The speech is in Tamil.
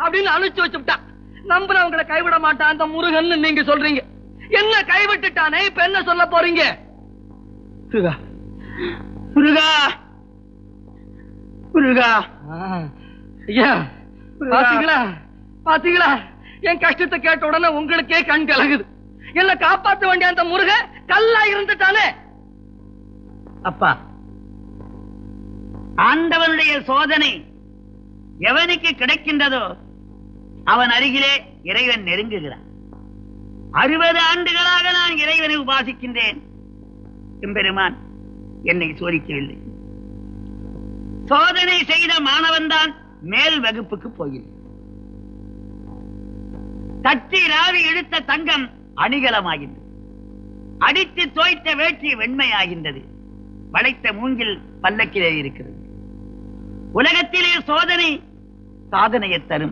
அப்படின்னு அனுப்பிச்சு வச்சுட்டான். நம்புறவங்களை கைவிட மாட்டான் அந்த முருகன் நீங்க சொல்றீங்க. என்ன கைவிட்டுட்டானே, இப்ப என்ன சொல்ல போறீங்க? முருகா முருகா முருகா. ஐயா பாத்தீங்களா பாத்தீங்களா, என் கஷ்டத்தை கேட்ட உடனே உங்களுக்கே கண் கலங்குது. என்ன காப்பாற்ற வேண்டிய அந்த முருகன் கல்லா இருந்துட்டானே. அப்பா, ஆண்டவனுடைய சோதனை எவனுக்கு கிடைக்கின்றதோ அவன் அருகிலே இறைவன் நெருங்குகிறான். 60 ஆண்டுகளாக நான் இறைவனை உபாசிக்கின்றேன். எம்பெருமான் என்னை சோதிக்கவில்லை. சோதனை செய்த மாணவன் தான் மேல் வகுப்புக்கு போகிறேன். தட்டி ராவி இழுத்த தங்கம் அணிகலமாகின்றது. அடித்து தோய்த்த வேட்டி வெண்மையாகின்றது. வளைத்த மூங்கில் பல்லக்கிலே இருக்கிறது. உலகத்திலே சோதனை சாதனையை தரும்.